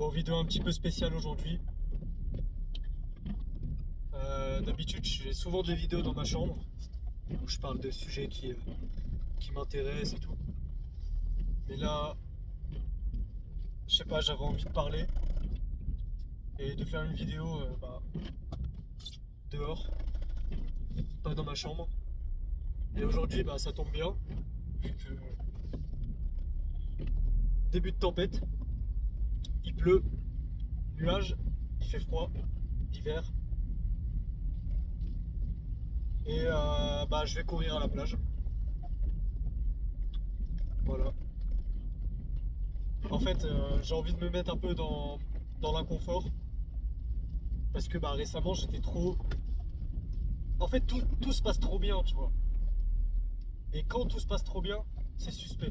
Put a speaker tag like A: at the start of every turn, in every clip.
A: Bon, vidéo un petit peu spéciale aujourd'hui. D'habitude, j'ai souvent des vidéos dans ma chambre où je parle de sujets qui m'intéressent et tout. Mais là, je sais pas, j'avais envie de parler et de faire une vidéo dehors, pas dans ma chambre. Et aujourd'hui, ça tombe bien, vu que début de tempête, il pleut, nuage, il fait froid, hiver. Et je vais courir à la plage. Voilà. En fait, j'ai envie de me mettre un peu dans l'inconfort. Parce que récemment, j'étais trop. En fait, tout se passe trop bien, tu vois. Et quand tout se passe trop bien, c'est suspect.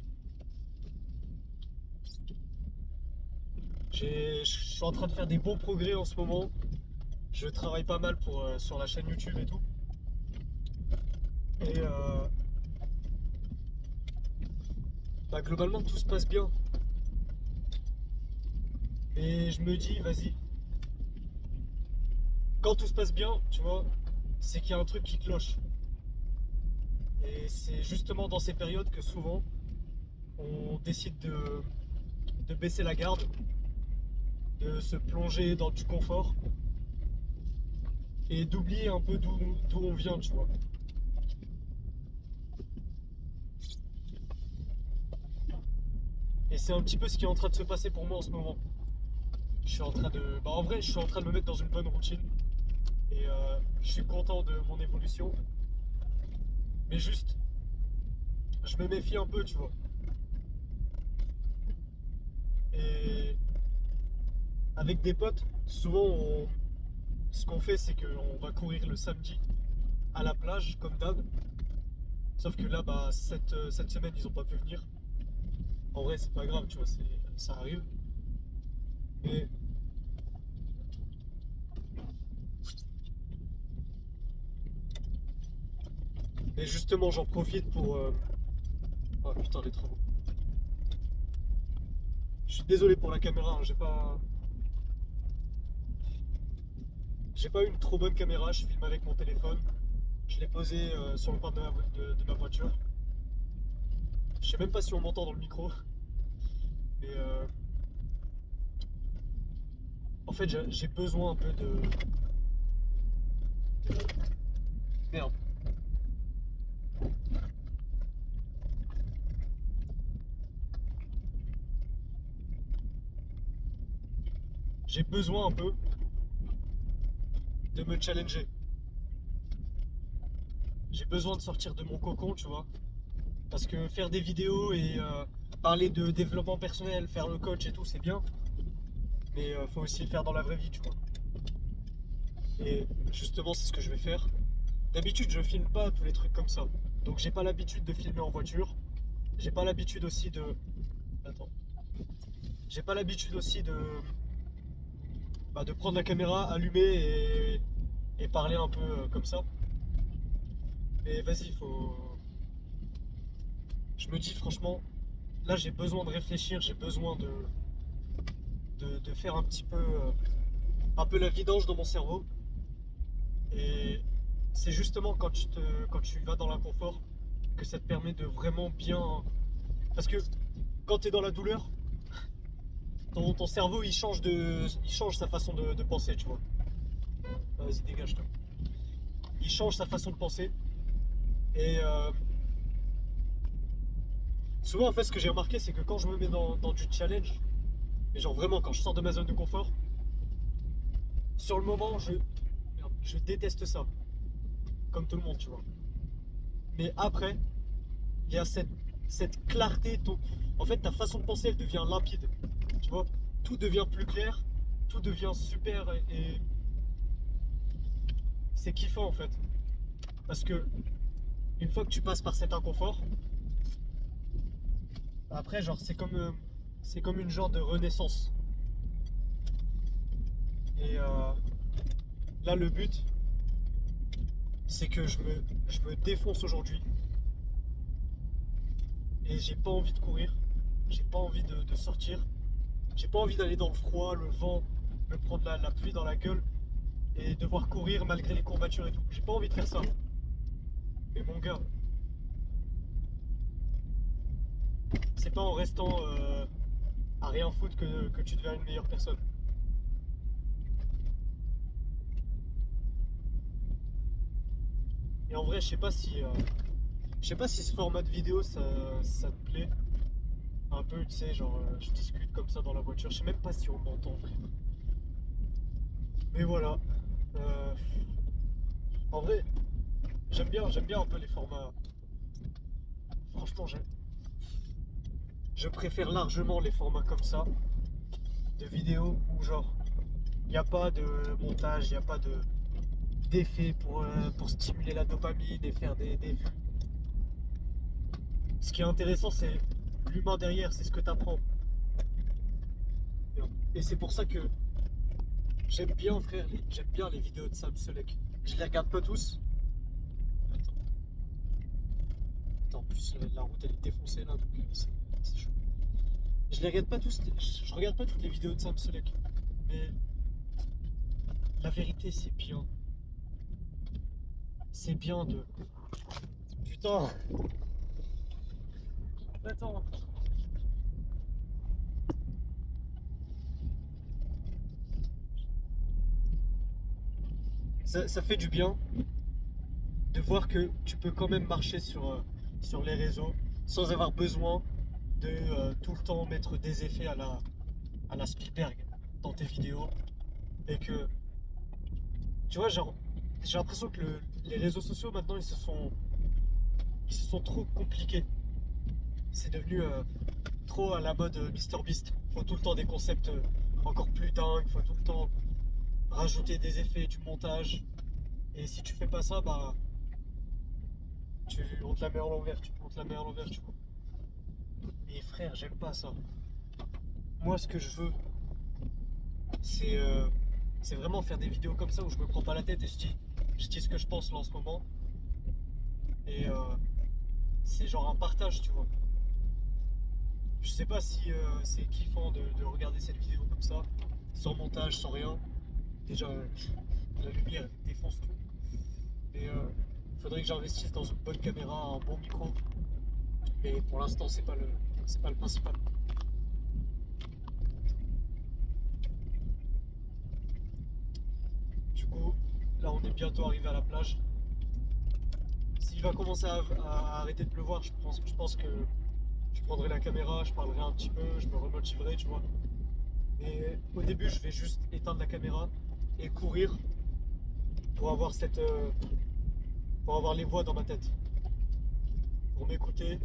A: Je suis en train de faire des bons progrès en ce moment. Je travaille pas mal sur la chaîne YouTube et tout. Et globalement, tout se passe bien. Et je me dis, vas-y, quand tout se passe bien, tu vois, c'est qu'il y a un truc qui cloche. Et c'est justement dans ces périodes que souvent, on décide de baisser la garde, de se plonger dans du confort et d'oublier un peu d'où on vient, tu vois. Et c'est un petit peu ce qui est en train de se passer pour moi en ce moment. Je suis en train de. En vrai, je suis en train de me mettre dans une bonne routine. Et je suis content de mon évolution. Mais juste, je me méfie un peu, tu vois. Et avec des potes, souvent, ce qu'on fait, c'est qu'on va courir le samedi à la plage, comme d'hab. Sauf que là, cette semaine, ils ont pas pu venir. En vrai, c'est pas grave, tu vois, ça arrive. Mais, mais justement, j'en profite pour. Oh putain, les travaux. Je suis désolé pour la caméra, hein, j'ai pas une trop bonne caméra, je filme avec mon téléphone. Je l'ai posé sur le pare de ma voiture. Je sais même pas si on m'entend dans le micro, mais en fait j'ai besoin un peu Merde. J'ai besoin un peu de me challenger. J'ai besoin de sortir de mon cocon, tu vois. Parce que faire des vidéos et parler de développement personnel, faire le coach et tout, c'est bien. Mais faut aussi le faire dans la vraie vie, tu vois. Et justement, c'est ce que je vais faire. D'habitude, je filme pas tous les trucs comme ça. Donc j'ai pas l'habitude de filmer en voiture. J'ai pas l'habitude aussi de. Attends. J'ai pas l'habitude aussi de prendre la caméra, allumer et parler un peu comme ça. Mais vas-y, faut. Je me dis franchement, là j'ai besoin de réfléchir, j'ai besoin de faire un peu la vidange dans mon cerveau. Et c'est justement quand tu vas dans l'inconfort que ça te permet de vraiment bien. Parce que quand tu es dans la douleur, ton cerveau il change sa façon de penser, tu vois. Vas-y, dégage toi. Il change sa façon de penser. Et souvent, en fait, ce que j'ai remarqué, c'est que quand je me mets dans du challenge, et genre vraiment quand je sors de ma zone de confort, sur le moment, je déteste ça. Comme tout le monde, tu vois. Mais après, il y a cette clarté. En fait, ta façon de penser, elle devient limpide. Tu vois, tout devient plus clair, tout devient super et c'est kiffant en fait. Parce que une fois que tu passes par cet inconfort, après, genre, c'est comme une genre de renaissance. Et là, le but, c'est que je me défonce aujourd'hui et j'ai pas envie de courir, j'ai pas envie de sortir. J'ai pas envie d'aller dans le froid, le vent, me prendre la pluie dans la gueule et devoir courir malgré les courbatures et tout. J'ai pas envie de faire ça. Mais mon gars, c'est pas en restant à rien foutre que tu deviens une meilleure personne. Et en vrai, je sais pas si ce format de vidéo ça te plaît. Un peu, tu sais, genre, je discute comme ça dans la voiture. Je sais même pas si on m'entend, frère. Mais voilà. Euh, En vrai, j'aime bien un peu les formats. Franchement, je préfère largement les formats comme ça, de vidéos où genre, il n'y a pas de montage, il n'y a pas d'effet pour stimuler la dopamine et faire des vues. Ce qui est intéressant, c'est l'humain derrière, c'est ce que tu apprends. Et c'est pour ça que j'aime bien, frère, j'aime bien les vidéos de Sam Selek. Je les regarde pas tous. Attends, en plus, la route elle est défoncée là, donc c'est chaud. Je les regarde pas tous, je regarde pas toutes les vidéos de Sam Selek. Mais la vérité, c'est bien. C'est bien de. Putain! Attends! Ça fait du bien de voir que tu peux quand même marcher sur les réseaux sans avoir besoin de tout le temps mettre des effets à la Spielberg dans tes vidéos. Et que, tu vois, genre, j'ai l'impression que les réseaux sociaux maintenant ils se sont trop compliqués. C'est devenu trop à la mode MrBeast. Faut tout le temps des concepts encore plus dingues, faut tout le temps rajouter des effets, du montage. Et si tu fais pas ça, bah, on te la met à l'envers, on te la met à l'envers, tu vois. Et frère, j'aime pas ça. Moi, ce que je veux, c'est c'est vraiment faire des vidéos comme ça où je me prends pas la tête et je dis ce que je pense là en ce moment. Et c'est genre un partage, tu vois. Je sais pas si c'est kiffant de regarder cette vidéo comme ça, sans montage, sans rien. Déjà, la lumière elle défonce tout. Mais faudrait que j'investisse dans une bonne caméra, un bon micro. Mais pour l'instant, c'est pas le principal. Du coup, là, on est bientôt arrivé à la plage. S'il va commencer à arrêter de pleuvoir, je pense que je prendrai la caméra, je parlerai un petit peu, je me remotiverai, tu vois. Mais au début, je vais juste éteindre la caméra et courir pour avoir pour avoir les voix dans ma tête, pour m'écouter,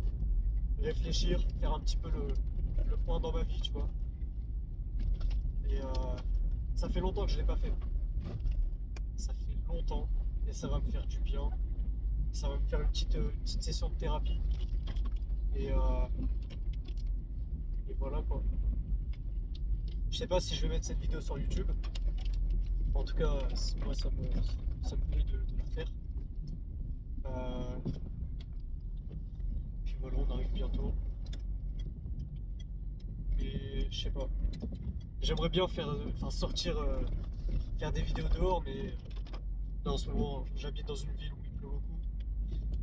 A: réfléchir, faire un petit peu le point dans ma vie, tu vois. Et ça fait longtemps que je l'ai pas fait. Ça fait longtemps et ça va me faire du bien. Ça va me faire une petite session de thérapie. Et, euh, et voilà quoi. Je sais pas si je vais mettre cette vidéo sur YouTube. En tout cas, moi ça me plaît de la faire. Euh, Puis voilà, on arrive bientôt. Et je sais pas. J'aimerais bien enfin sortir, faire des vidéos dehors, mais là en ce moment j'habite dans une ville où il pleut beaucoup.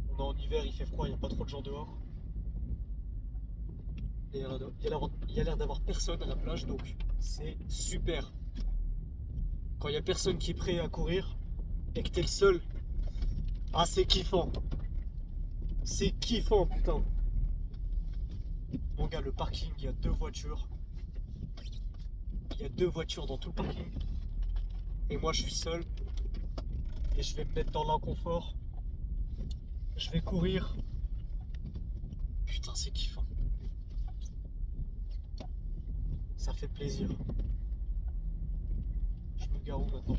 A: On est en hiver, il fait froid, il n'y a pas trop de gens dehors. Et il y a l'air d'avoir personne à la plage, donc c'est super. Quand il y a personne qui est prêt à courir et que t'es le seul, ah c'est kiffant. C'est kiffant, putain. Mon gars, le parking, il y a deux voitures. Il y a deux voitures dans tout le parking. Et moi, je suis seul. Et je vais me mettre dans l'inconfort. Je vais courir. Putain, c'est kiffant. Ça fait plaisir. Je me gare où maintenant?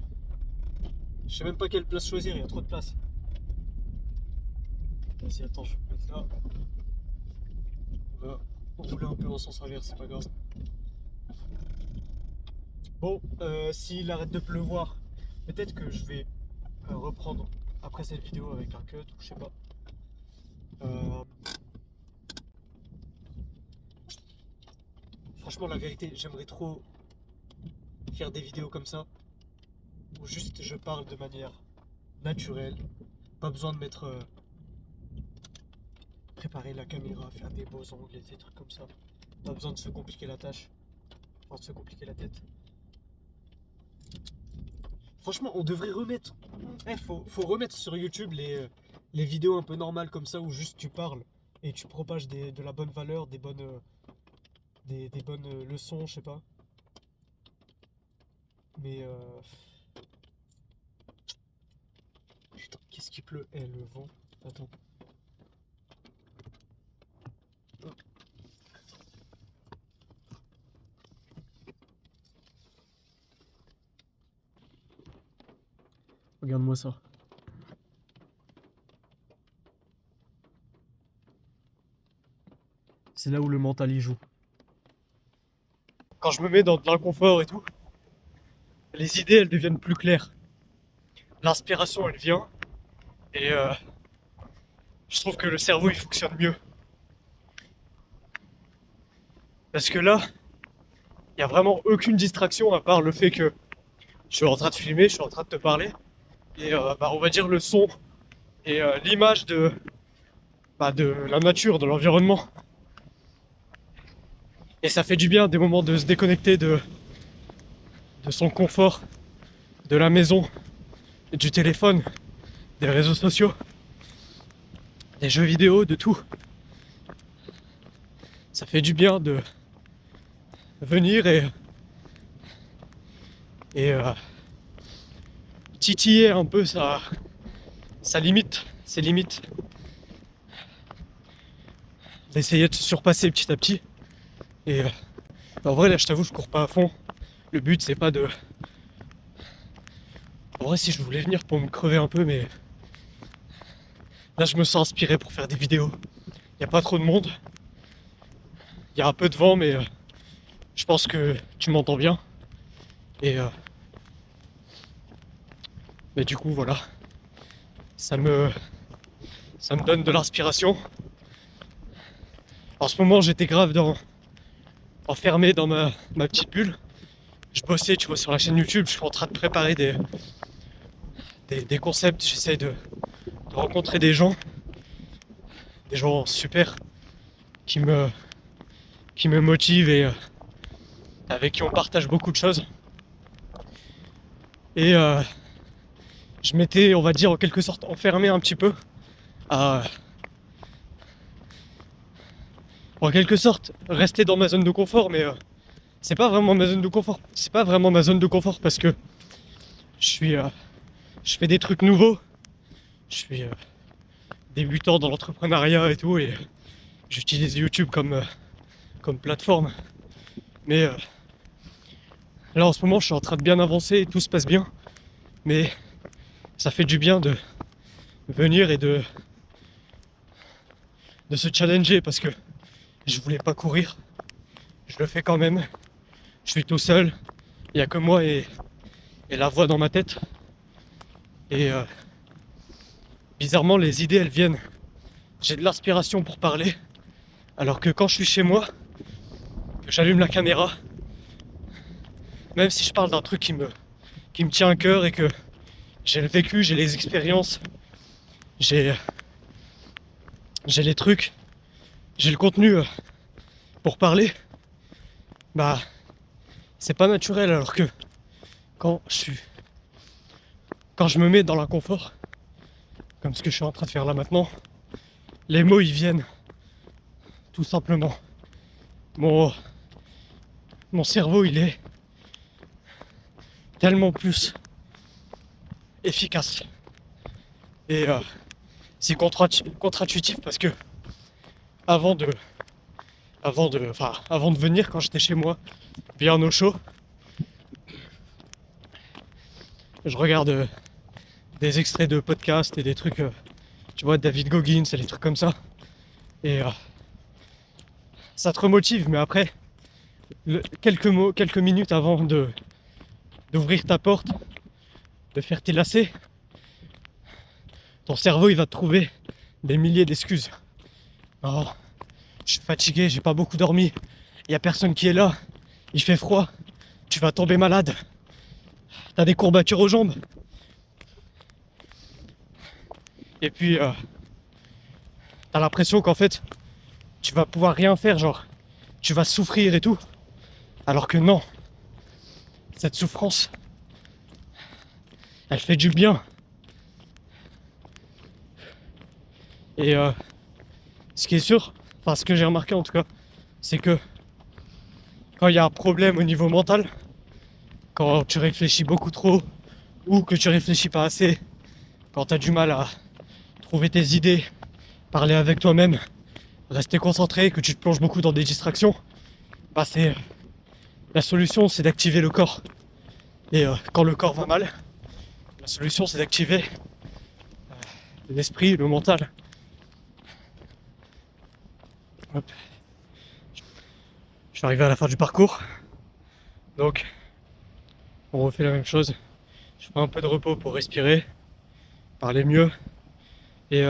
A: Je sais même pas quelle place choisir, il y a trop de places. Vas-y, attends, je vais me mettre là. On va rouler un peu en sens inverse, c'est pas grave. Bon, s'il arrête de pleuvoir, peut-être que je vais reprendre après cette vidéo avec un cut ou je sais pas. franchement, la vérité, j'aimerais trop faire des vidéos comme ça, où juste je parle de manière naturelle. Pas besoin de mettre... préparer la caméra, faire des beaux ongles et des trucs comme ça. Pas besoin de se compliquer la tâche. Enfin, de se compliquer la tête. Franchement, on devrait remettre... faut remettre sur YouTube les vidéos un peu normales comme ça, où juste tu parles et tu propages de la bonne valeur, des bonnes leçons, je sais pas. Mais... Putain, qu'est-ce qu'il pleut? Eh, le vent. Attends. Regarde-moi ça. C'est là où le mental y joue. Quand je me mets dans l'inconfort et tout, les idées elles deviennent plus claires. L'inspiration elle vient et je trouve que le cerveau il fonctionne mieux. Parce que là, il n'y a vraiment aucune distraction à part le fait que je suis en train de filmer, je suis en train de te parler. Et on va dire le son et l'image de la nature, de l'environnement. Et ça fait du bien des moments de se déconnecter de son confort, de la maison, du téléphone, des réseaux sociaux, des jeux vidéo, de tout. Ça fait du bien de venir et titiller un peu sa limite, ses limites. D'essayer de se surpasser petit à petit. Et en vrai là je t'avoue je cours pas à fond. Le but c'est pas de... En vrai si je voulais venir pour me crever un peu mais... Là je me sens inspiré pour faire des vidéos. Il n'y a pas trop de monde. Il y a un peu de vent mais je pense que tu m'entends bien. Et mais du coup voilà. Ça me donne de l'inspiration. En ce moment j'étais grave enfermé dans ma petite bulle. Je bossais, tu vois, sur la chaîne YouTube, je suis en train de préparer des concepts, j'essaie de rencontrer des gens super qui me motivent et avec qui on partage beaucoup de choses. Et je m'étais, on va dire, en quelque sorte enfermé un petit peu à, en quelque sorte, rester dans ma zone de confort, mais c'est pas vraiment ma zone de confort. C'est pas vraiment ma zone de confort parce que je fais des trucs nouveaux. Je suis débutant dans l'entrepreneuriat et tout, et j'utilise YouTube comme plateforme. Mais là en ce moment je suis en train de bien avancer et tout se passe bien. Mais ça fait du bien de venir et de se challenger parce que je voulais pas courir. Je le fais quand même. Je suis tout seul. Il n'y a que moi et la voix dans ma tête. Et bizarrement les idées elles viennent. J'ai de l'inspiration pour parler. Alors que quand je suis chez moi, que j'allume la caméra, même si je parle d'un truc qui me tient à cœur et que j'ai le vécu, j'ai les expériences, j'ai les trucs, j'ai le contenu pour parler, bah c'est pas naturel. Alors que quand je me mets dans l'inconfort, comme ce que je suis en train de faire là maintenant, les mots ils viennent tout simplement. Mon cerveau il est tellement plus efficace. Et c'est contre-intuitif parce que avant de venir, quand j'étais chez moi, bien au chaud, je regarde des extraits de podcasts et des trucs, tu vois, David Goggins et des trucs comme ça. Et ça te remotive, mais après, quelques minutes avant d'ouvrir ta porte, de faire tes lacets, ton cerveau il va te trouver des milliers d'excuses. Oh, je suis fatigué, j'ai pas beaucoup dormi, il y a personne qui est là, il fait froid, tu vas tomber malade, t'as des courbatures aux jambes. Et puis t'as l'impression qu'en fait tu vas pouvoir rien faire, genre tu vas souffrir et tout. Alors que non, cette souffrance, elle fait du bien. Et ce qui est sûr, enfin ce que j'ai remarqué en tout cas, c'est que quand il y a un problème au niveau mental, quand tu réfléchis beaucoup trop ou que tu réfléchis pas assez, quand tu as du mal à trouver tes idées, parler avec toi-même, rester concentré, que tu te plonges beaucoup dans des distractions, bah c'est la solution, c'est d'activer le corps. Et quand le corps va mal, la solution c'est d'activer l'esprit, le mental. Hop. Je suis arrivé à la fin du parcours, donc on refait la même chose. Je prends un peu de repos pour respirer, parler mieux. Et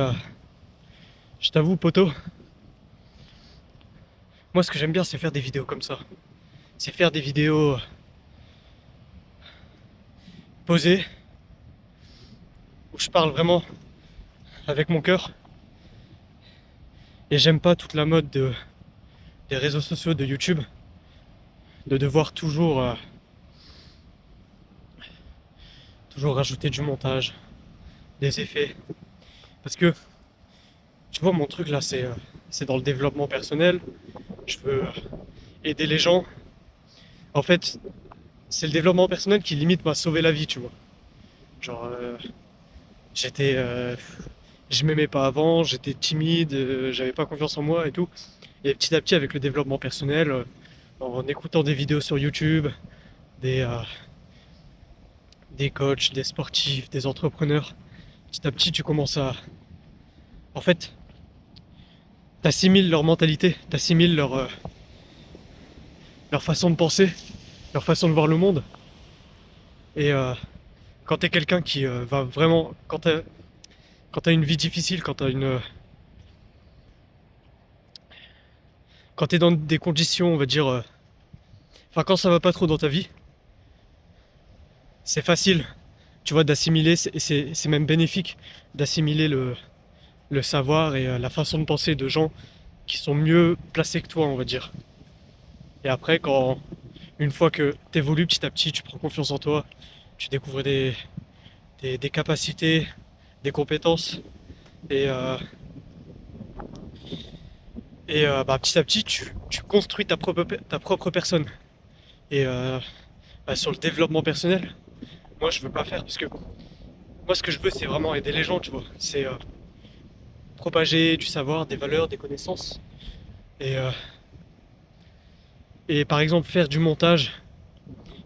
A: je t'avoue, poto, moi ce que j'aime bien c'est faire des vidéos comme ça. C'est faire des vidéos posées, où je parle vraiment avec mon cœur. Et j'aime pas toute la mode des réseaux sociaux, de YouTube, de devoir toujours rajouter du montage, des effets. Parce que, tu vois, mon truc là, c'est dans le développement personnel. Je veux aider les gens. En fait, c'est le développement personnel qui limite m'a sauvé la vie, tu vois. Genre, j'étais, je m'aimais pas avant, j'étais timide, j'avais pas confiance en moi et tout. Et petit à petit, avec le développement personnel, en écoutant des vidéos sur YouTube, des, euh, des coachs, des sportifs, des entrepreneurs, petit à petit, tu commences à, en fait, t'assimiles leur mentalité, t'assimiles leur façon de penser, leur façon de voir le monde. Et quand t'es quelqu'un qui va vraiment, quand t'as une vie difficile, quand t'es dans des conditions, on va dire, enfin quand ça va pas trop dans ta vie, c'est facile, tu vois, d'assimiler, c'est même bénéfique d'assimiler le savoir et la façon de penser de gens qui sont mieux placés que toi, on va dire. Et après, une fois que t'évolues petit à petit, tu prends confiance en toi, tu découvres des capacités, des compétences, et, bah, petit à petit, tu construis ta propre personne. Et bah, sur le développement personnel, moi je veux pas faire parce que moi ce que je veux c'est vraiment aider les gens, tu vois. C'est propager du savoir, des valeurs, des connaissances. Et, euh, et par exemple faire du montage,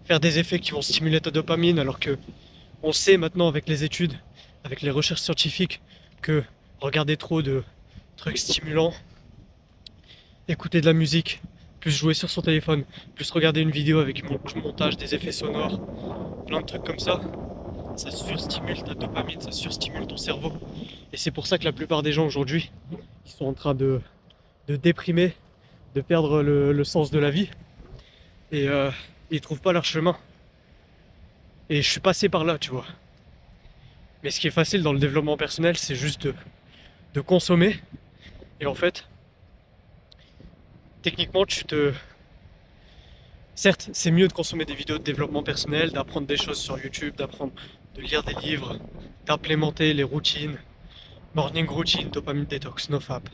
A: faire des effets qui vont stimuler ta dopamine alors que on sait maintenant avec les études, avec les recherches scientifiques que regarder trop de trucs stimulants, écouter de la musique, plus jouer sur son téléphone, plus regarder une vidéo avec du montage, des effets sonores, plein de trucs comme ça surstimule ta dopamine, ça surstimule ton cerveau. Et c'est pour ça que la plupart des gens aujourd'hui, ils sont en train de déprimer, de perdre le sens de la vie. Et ils trouvent pas leur chemin. Et je suis passé par là, tu vois. Mais ce qui est facile dans le développement personnel, c'est juste de consommer. Et en fait, techniquement, certes, c'est mieux de consommer des vidéos de développement personnel, d'apprendre des choses sur YouTube, de lire des livres, d'implémenter les routines, morning routine, dopamine detox, nofap,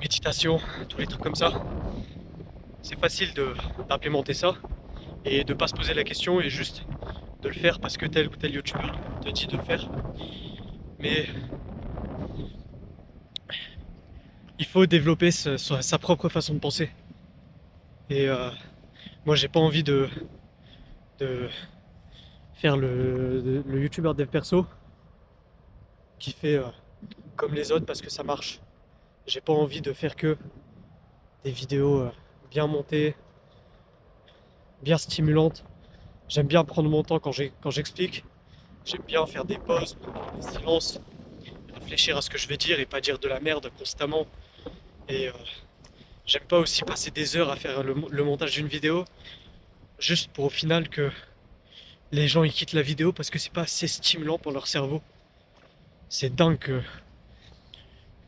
A: méditation, tous les trucs comme ça. C'est facile d'implémenter ça et de pas se poser la question et juste de le faire parce que tel ou tel youtubeur te dit de le faire. Mais il faut développer sa propre façon de penser. Et moi j'ai pas envie de faire le youtubeur dev perso qui fait comme les autres parce que ça marche. J'ai pas envie de faire que des vidéos bien montées, bien stimulantes. J'aime bien prendre mon temps quand j'explique. J'aime bien faire des pauses, des silences, réfléchir à ce que je vais dire et pas dire de la merde constamment. Et J'aime pas aussi passer des heures à faire le montage d'une vidéo, juste pour au final que les gens ils quittent la vidéo parce que c'est pas assez stimulant pour leur cerveau. C'est dingue que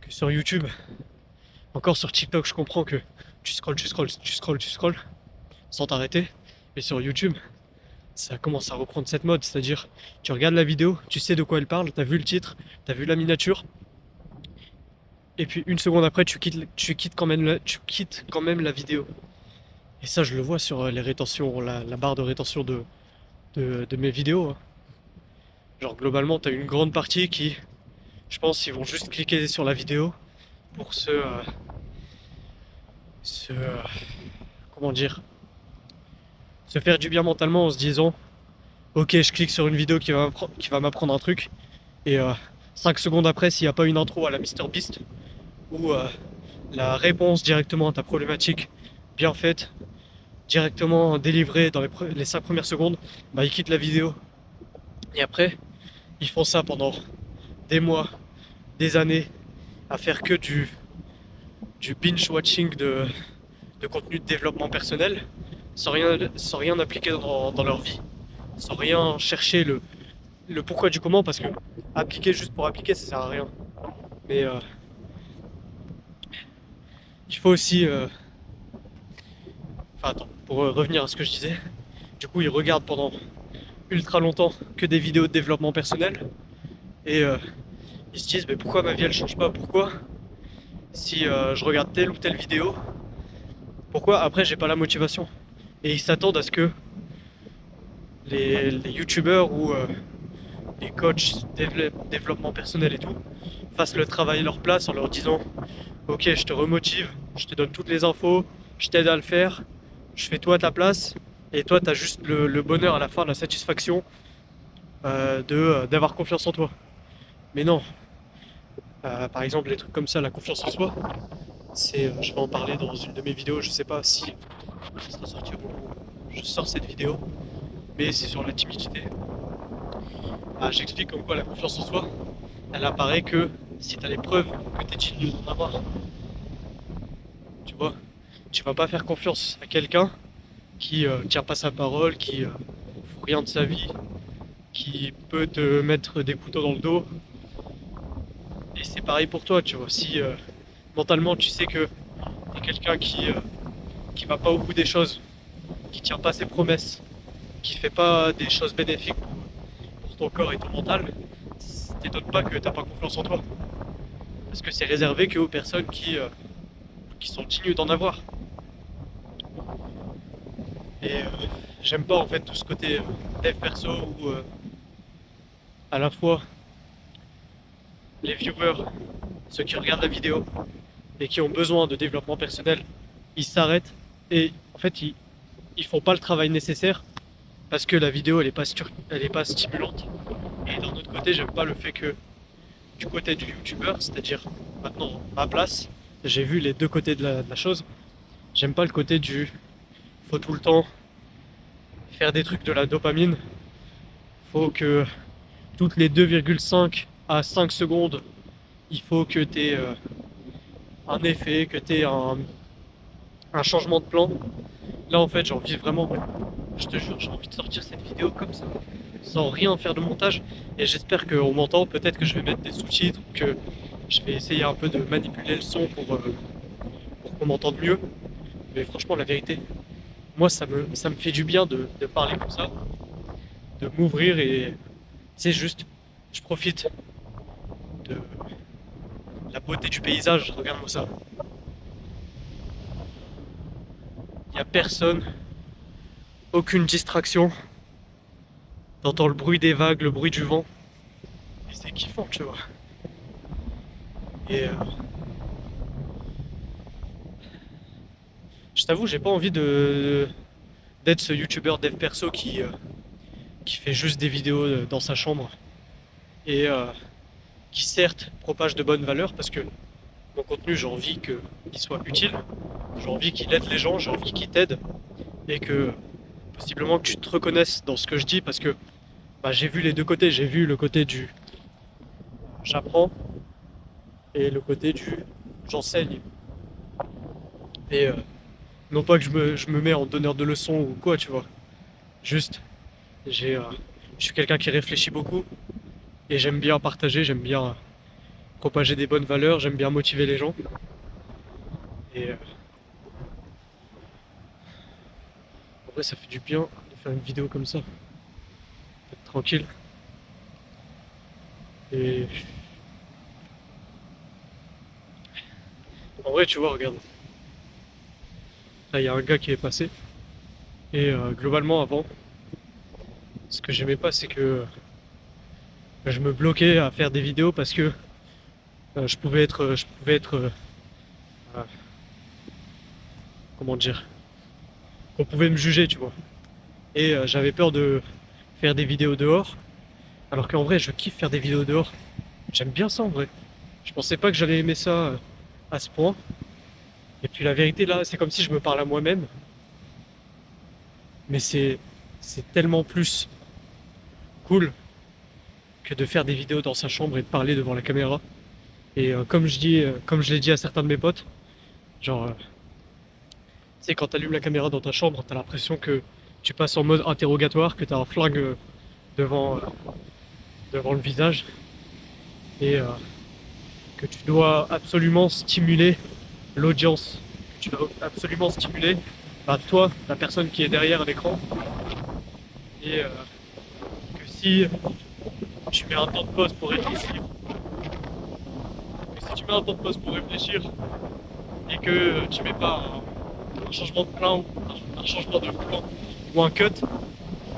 A: sur YouTube, encore sur TikTok, je comprends que tu scrolles, tu scrolles, tu scrolles, tu scrolles sans t'arrêter. Mais sur YouTube, ça commence à reprendre cette mode, c'est-à-dire tu regardes la vidéo, tu sais de quoi elle parle, t'as vu le titre, t'as vu la miniature, et puis une seconde après tu quittes quand même la vidéo. Et ça je le vois sur les rétentions, la barre de rétention de mes vidéos, hein. Genre globalement t'as une grande partie qui, je pense, ils vont juste cliquer sur la vidéo pour se comment dire, se faire du bien mentalement en se disant ok je clique sur une vidéo qui va m'apprendre un truc et 5 secondes après s'il n'y a pas une intro à la MrBeast ou la réponse directement à ta problématique bien faite, directement délivrée dans les 5 premières secondes, bah ils quittent la vidéo. Et après, ils font ça pendant des mois, des années, à faire que du binge-watching de contenu de développement personnel, sans rien appliquer dans leur vie, sans rien chercher le pourquoi du comment, parce que appliquer juste pour appliquer, ça sert à rien. Mais il faut aussi... Enfin attends, pour revenir à ce que je disais, du coup ils regardent pendant ultra longtemps que des vidéos de développement personnel, et ils se disent mais pourquoi ma vie elle change pas, pourquoi si je regarde telle ou telle vidéo, pourquoi après j'ai pas la motivation. Et ils s'attendent à ce que les youtubeurs ou les coachs développement personnel et tout fassent le travail à leur place en leur disant ok je te remotive, je te donne toutes les infos, je t'aide à le faire, je fais tout à ta place, et toi t'as juste le bonheur à la fin, la satisfaction d'avoir confiance en toi. Mais non, par exemple les trucs comme ça, la confiance en soi, c'est, je vais en parler dans une de mes vidéos, je sais pas si ça sera sorti au moment où je sors cette vidéo, mais c'est sur la timidité. J'explique comme quoi la confiance en soi, elle apparaît que si tu as les preuves que tu es digne d'en avoir. Tu vois, tu vas pas faire confiance à quelqu'un qui tient pas sa parole, qui fout rien de sa vie, qui peut te mettre des couteaux dans le dos. Et c'est pareil pour toi, tu vois. Si mentalement tu sais que t'es quelqu'un qui va pas au bout des choses, qui tient pas ses promesses, qui fait pas des choses bénéfiques pour ton corps et ton mental, t'étonne pas que t'as pas confiance en toi. Parce que c'est réservé que aux personnes qui sont dignes d'en avoir. Et j'aime pas en fait tout ce côté dev perso où à la fois les viewers, ceux qui regardent la vidéo et qui ont besoin de développement personnel, ils s'arrêtent et en fait ils font pas le travail nécessaire parce que la vidéo elle est pas stimulante. Et d'un autre côté, j'aime pas le fait que du côté du youtubeur, c'est-à-dire maintenant ma place, j'ai vu les deux côtés de la chose. J'aime pas le côté du faut tout le temps faire des trucs de la dopamine. Faut que toutes les 2,5 à 5 secondes, il faut que tu aies un effet, que tu aies un changement de plan. Là en fait j'ai envie vraiment, je te jure, j'ai envie de sortir cette vidéo comme ça, sans rien faire de montage. Et j'espère qu'on m'entend, peut-être que je vais mettre des sous-titres, que je vais essayer un peu de manipuler le son pour qu'on m'entende mieux. Mais franchement la vérité, moi ça me fait du bien de parler comme ça, de m'ouvrir et c'est juste, je profite de la beauté du paysage, regarde-moi ça. Il n'y a personne, aucune distraction, t'entends le bruit des vagues, le bruit du vent, et c'est kiffant, tu vois. Et je t'avoue, j'ai pas envie d'être ce youtubeur dev perso qui fait juste des vidéos dans sa chambre et qui certes propage de bonnes valeurs parce que mon contenu j'ai envie qu'il soit utile, j'ai envie qu'il aide les gens, j'ai envie qu'il t'aide et que possiblement que tu te reconnaisses dans ce que je dis parce que bah, j'ai vu les deux côtés, j'ai vu le côté du j'apprends et le côté du j'enseigne. Et non pas que je me mets en donneur de leçons ou quoi, tu vois. Juste, je suis quelqu'un qui réfléchit beaucoup et j'aime bien partager, j'aime bien propager des bonnes valeurs, j'aime bien motiver les gens. Et en vrai, ça fait du bien de faire une vidéo comme ça, d'être tranquille. Et en vrai, tu vois, regarde, là, il y a un gars qui est passé. Et globalement, avant, ce que j'aimais pas, c'est que je me bloquais à faire des vidéos parce que je pouvais être, euh, comment dire, on pouvait me juger, tu vois. Et j'avais peur de faire des vidéos dehors, alors qu'en vrai, je kiffe faire des vidéos dehors. J'aime bien ça en vrai. Je pensais pas que j'allais aimer ça à ce point. Et puis la vérité là, c'est comme si je me parle à moi-même, mais c'est tellement plus cool que de faire des vidéos dans sa chambre et de parler devant la caméra. Et comme je l'ai dit à certains de mes potes, genre, tu sais, quand t'allumes la caméra dans ta chambre, t'as l'impression que tu passes en mode interrogatoire, que t'as un flingue devant, devant le visage et que tu dois absolument stimuler l'audience, que tu dois absolument stimuler bah, toi, la personne qui est derrière l'écran, et que si tu mets un temps de pause pour réfléchir, que si tu mets un temps de pause pour réfléchir et que tu mets pas un changement de plan, un changement de plan ou un cut,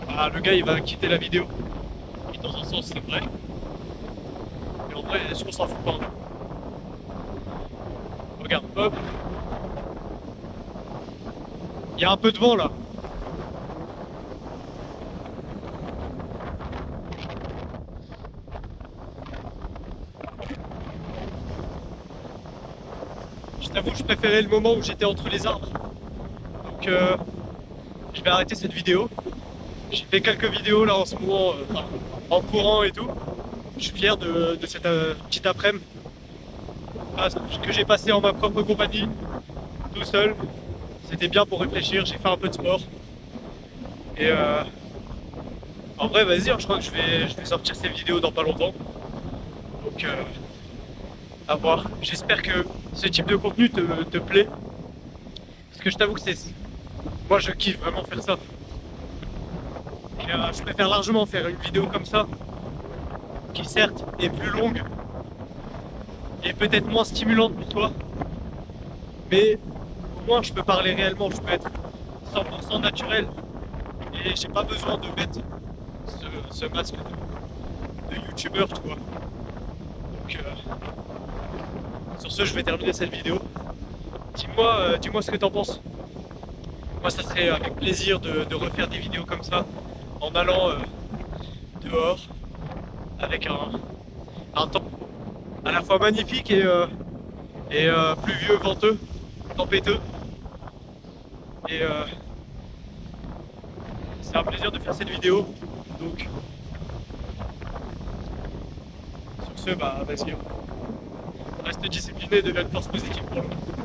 A: bah, le gars il va quitter la vidéo. Et dans un sens c'est vrai, mais en vrai est-ce qu'on s'en fout pas? Regarde, hop, il y a un peu de vent là. Je t'avoue, je préférais le moment où j'étais entre les arbres. Donc je vais arrêter cette vidéo. J'ai fait quelques vidéos là en ce moment, en courant et tout. Je suis fier de cette petite après-midi que j'ai passé en ma propre compagnie, tout seul. C'était bien pour réfléchir, j'ai fait un peu de sport. Et en vrai, vas-y, hein, je crois que je vais sortir ces vidéos dans pas longtemps. Donc à voir. J'espère que ce type de contenu te plaît. Parce que je t'avoue que moi je kiffe vraiment faire ça. Et je préfère largement faire une vidéo comme ça, qui certes est plus longue et peut-être moins stimulante pour toi, mais au moins je peux parler réellement, je peux être 100% naturel et j'ai pas besoin de mettre ce masque de youtubeur, tu vois. Donc sur ce, je vais terminer cette vidéo. Dis-moi ce que t'en penses. Moi, ça serait avec plaisir de refaire des vidéos comme ça, en allant dehors, avec un temps à la fois magnifique et pluvieux, venteux, tempéteux. Et c'est un plaisir de faire cette vidéo. Donc, sur ce, bah vas-y, reste discipliné, deviens une force positive pour nous.